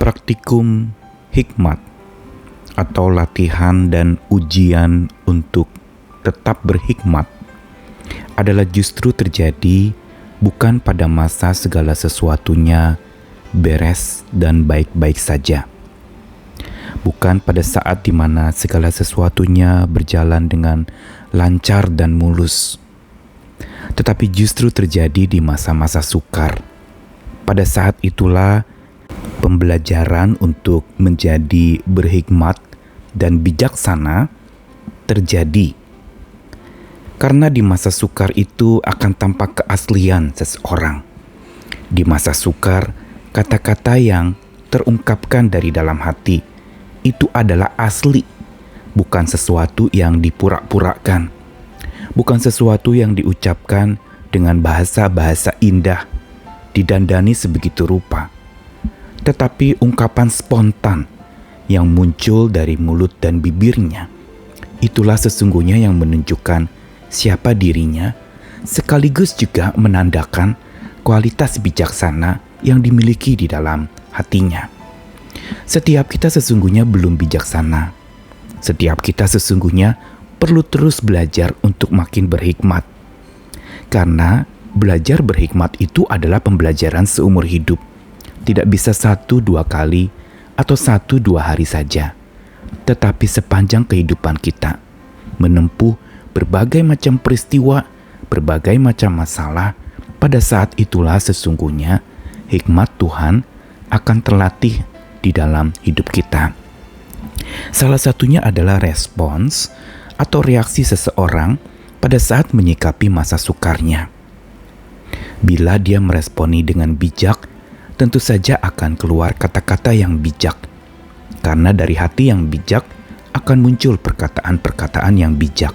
praktikum hikmat atau latihan dan ujian untuk tetap berhikmat adalah justru terjadi bukan pada masa segala sesuatunya beres dan baik-baik saja. Bukan pada saat di mana segala sesuatunya berjalan dengan lancar dan mulus. Tetapi justru terjadi di masa-masa sukar. Pada saat itulah pembelajaran untuk menjadi berhikmat dan bijaksana terjadi. Karena di masa sukar itu akan tampak keaslian seseorang. Di masa sukar, kata-kata yang terungkapkan dari dalam hati itu adalah asli, bukan sesuatu yang dipura-purakan, bukan sesuatu yang diucapkan dengan bahasa-bahasa indah, didandani sebegitu rupa, tetapi ungkapan spontan yang muncul dari mulut dan bibirnya. Itulah sesungguhnya yang menunjukkan siapa dirinya, sekaligus juga menandakan kualitas bijaksana yang dimiliki di dalam hatinya. Setiap kita sesungguhnya belum bijaksana. Setiap kita sesungguhnya perlu terus belajar untuk makin berhikmat. Karena belajar berhikmat itu adalah pembelajaran seumur hidup. Tidak bisa 1-2 kali atau 1-2 hari saja, tetapi sepanjang kehidupan kita menempuh berbagai macam peristiwa, berbagai macam masalah. Pada saat itulah sesungguhnya hikmat Tuhan akan terlatih di dalam hidup kita. Salah satunya adalah respons atau reaksi seseorang pada saat menyikapi masa sukarnya. Bila dia meresponi dengan bijak, tentu saja akan keluar kata-kata yang bijak. Karena dari hati yang bijak akan muncul perkataan-perkataan yang bijak.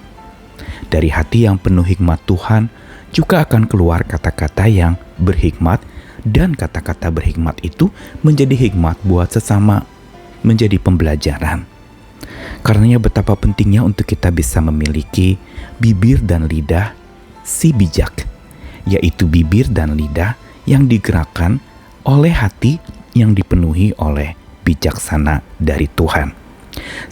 Dari hati yang penuh hikmat Tuhan juga akan keluar kata-kata yang berhikmat, dan kata-kata berhikmat itu menjadi hikmat buat sesama, menjadi pembelajaran. Karenanya betapa pentingnya untuk kita bisa memiliki bibir dan lidah si bijak, yaitu bibir dan lidah yang digerakkan oleh hati yang dipenuhi oleh bijaksana dari Tuhan.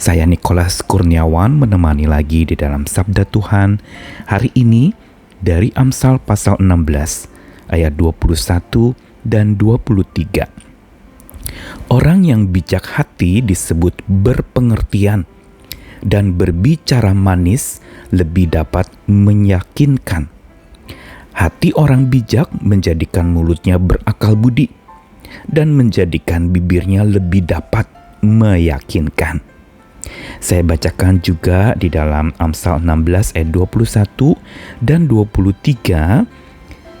Saya Nikolas Kurniawan menemani lagi di dalam Sabda Tuhan hari ini dari Amsal pasal 16 ayat 21 dan 23. Orang yang bijak hati disebut berpengertian, dan berbicara manis lebih dapat meyakinkan. Hati orang bijak menjadikan mulutnya berakal budi, dan menjadikan bibirnya lebih dapat meyakinkan. Saya bacakan juga di dalam Amsal 16 ayat 21 dan 23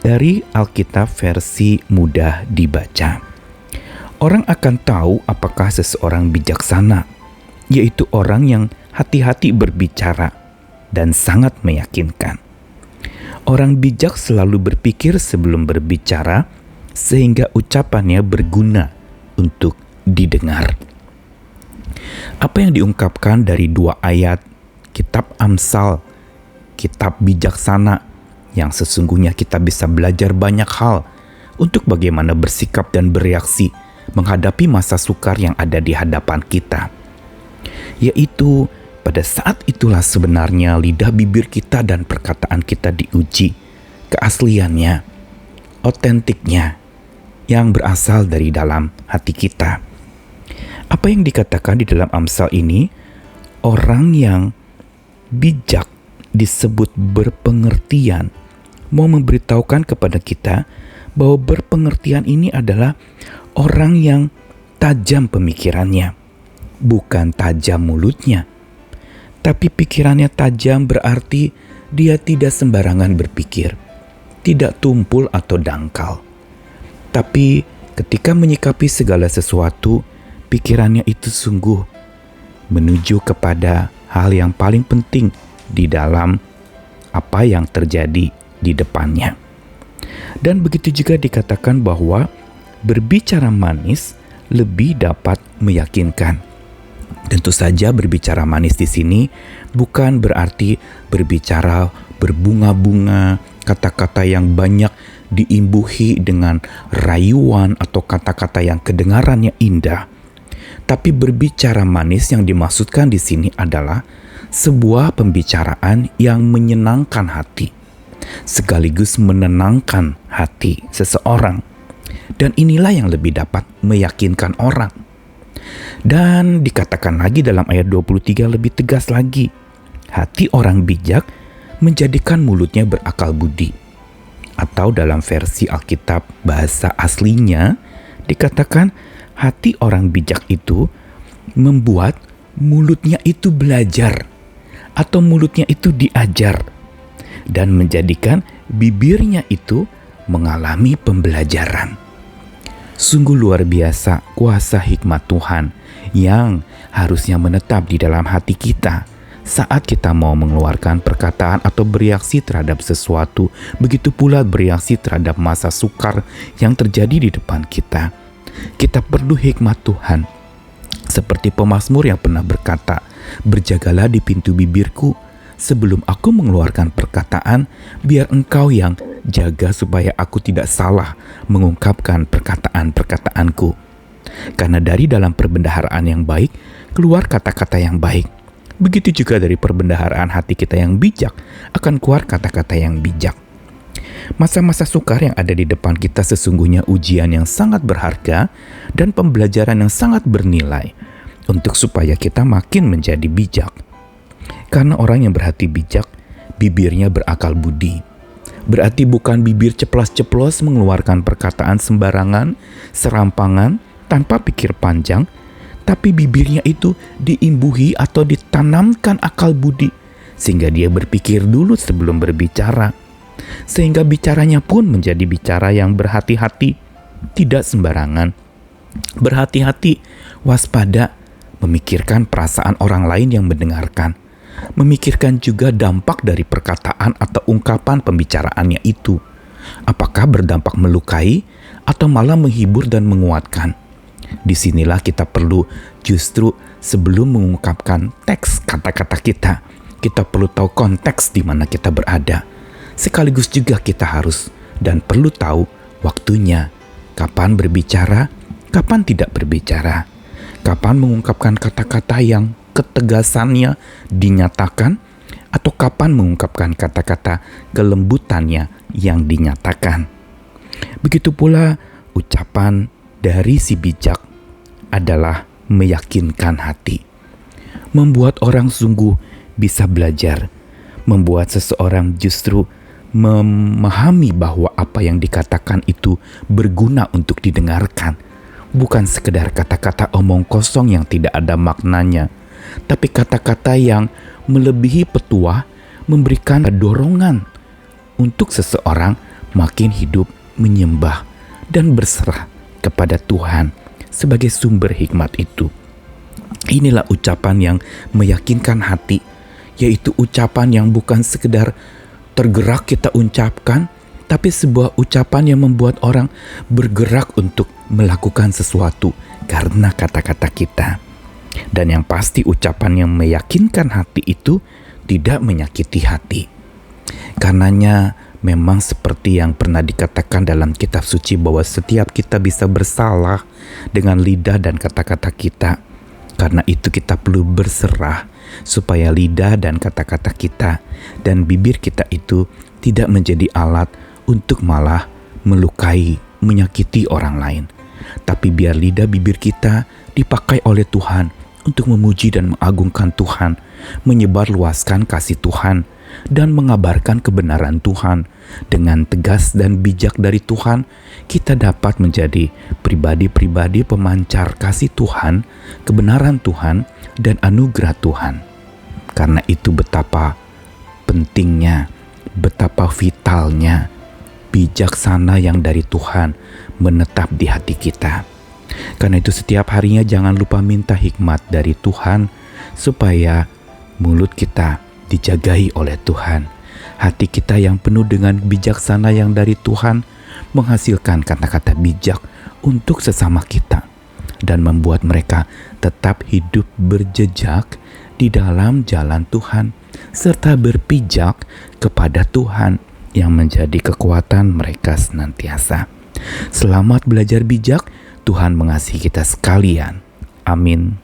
dari Alkitab versi mudah dibaca. Orang akan tahu apakah seseorang bijaksana, yaitu orang yang hati-hati berbicara dan sangat meyakinkan. Orang bijak selalu berpikir sebelum berbicara, sehingga ucapannya berguna untuk didengar. Apa yang diungkapkan dari 2 ayat kitab Amsal, kitab bijaksana, yang sesungguhnya kita bisa belajar banyak hal untuk bagaimana bersikap dan bereaksi menghadapi masa sukar yang ada di hadapan kita. Yaitu pada saat itulah sebenarnya lidah bibir kita dan perkataan kita diuji keasliannya, otentiknya, yang berasal dari dalam hati kita. Apa yang dikatakan di dalam Amsal ini? Orang yang bijak disebut berpengertian. Mau memberitahukan kepada kita bahwa berpengertian ini adalah orang yang tajam pemikirannya, bukan tajam mulutnya. Tapi pikirannya tajam berarti dia tidak sembarangan berpikir, tidak tumpul atau dangkal. Tapi ketika menyikapi segala sesuatu, pikirannya itu sungguh menuju kepada hal yang paling penting di dalam apa yang terjadi di depannya. Dan begitu juga dikatakan bahwa berbicara manis lebih dapat meyakinkan. Tentu saja berbicara manis di sini bukan berarti berbicara berbunga-bunga, kata-kata yang banyak diimbuhi dengan rayuan atau kata-kata yang kedengarannya indah. Tapi berbicara manis yang dimaksudkan di sini adalah sebuah pembicaraan yang menyenangkan hati, sekaligus menenangkan hati seseorang. Dan inilah yang lebih dapat meyakinkan orang. Dan dikatakan lagi dalam ayat 23 lebih tegas lagi, hati orang bijak menjadikan mulutnya berakal budi. Atau dalam versi Alkitab bahasa aslinya dikatakan hati orang bijak itu membuat mulutnya itu belajar atau mulutnya itu diajar dan menjadikan bibirnya itu mengalami pembelajaran. Sungguh luar biasa kuasa hikmat Tuhan yang harusnya menetap di dalam hati kita saat kita mau mengeluarkan perkataan atau bereaksi terhadap sesuatu. Begitu pula bereaksi terhadap masa sukar yang terjadi di depan kita. Kita perlu hikmat Tuhan. Seperti pemazmur yang pernah berkata, "Berjagalah di pintu bibirku, sebelum aku mengeluarkan perkataan, biar Engkau yang jaga supaya aku tidak salah mengungkapkan perkataan-perkataanku." Karena dari dalam perbendaharaan yang baik, keluar kata-kata yang baik. Begitu juga dari perbendaharaan hati kita yang bijak, akan keluar kata-kata yang bijak. Masa-masa sukar yang ada di depan kita sesungguhnya ujian yang sangat berharga dan pembelajaran yang sangat bernilai untuk supaya kita makin menjadi bijak. Karena orang yang berhati bijak, bibirnya berakal budi. Berarti bukan bibir ceplas-ceplos mengeluarkan perkataan sembarangan, serampangan, tanpa pikir panjang, tapi bibirnya itu diimbuhi atau ditanamkan akal budi, sehingga dia berpikir dulu sebelum berbicara. Sehingga bicaranya pun menjadi bicara yang berhati-hati, tidak sembarangan. Berhati-hati, waspada, memikirkan perasaan orang lain yang mendengarkan. Memikirkan juga dampak dari perkataan atau ungkapan pembicaraannya itu. Apakah berdampak melukai atau malah menghibur dan menguatkan? Disinilah kita perlu justru sebelum mengungkapkan teks kata-kata kita perlu tahu konteks di mana kita berada. Sekaligus juga kita harus dan perlu tahu waktunya, kapan berbicara, kapan tidak berbicara, kapan mengungkapkan kata-kata yang ketegasannya dinyatakan, atau kapan mengungkapkan kata-kata kelembutannya yang dinyatakan. Begitu pula ucapan dari si bijak adalah meyakinkan hati, membuat orang sungguh bisa belajar, membuat seseorang justru memahami bahwa apa yang dikatakan itu berguna untuk didengarkan, bukan sekedar kata-kata omong kosong yang tidak ada maknanya, tapi kata-kata yang melebihi petuah, memberikan dorongan untuk seseorang makin hidup menyembah dan berserah kepada Tuhan sebagai sumber hikmat itu. Inilah ucapan yang meyakinkan hati, yaitu ucapan yang bukan sekedar tergerak kita ucapkan, tapi sebuah ucapan yang membuat orang bergerak untuk melakukan sesuatu karena kata-kata kita. Dan yang pasti ucapan yang meyakinkan hati itu tidak menyakiti hati. Karenanya memang seperti yang pernah dikatakan dalam kitab suci bahwa setiap kita bisa bersalah dengan lidah dan kata-kata kita. Karena itu kita perlu berserah supaya lidah dan kata-kata kita dan bibir kita itu tidak menjadi alat untuk malah melukai, menyakiti orang lain. Tapi biar lidah bibir kita dipakai oleh Tuhan untuk memuji dan mengagungkan Tuhan, menyebarluaskan kasih Tuhan, dan mengabarkan kebenaran Tuhan. Dengan tegas dan bijak dari Tuhan, kita dapat menjadi pribadi-pribadi pemancar kasih Tuhan, kebenaran Tuhan, dan anugerah Tuhan. Karena itu betapa pentingnya, betapa vitalnya bijaksana yang dari Tuhan menetap di hati kita. Karena itu setiap harinya jangan lupa minta hikmat dari Tuhan supaya mulut kita dijagai oleh Tuhan. Hati kita yang penuh dengan bijaksana yang dari Tuhan menghasilkan kata-kata bijak untuk sesama kita dan membuat mereka tetap hidup berjejak di dalam jalan Tuhan serta berpijak kepada Tuhan yang menjadi kekuatan mereka senantiasa. Selamat belajar bijak. Tuhan mengasihi kita sekalian. Amin.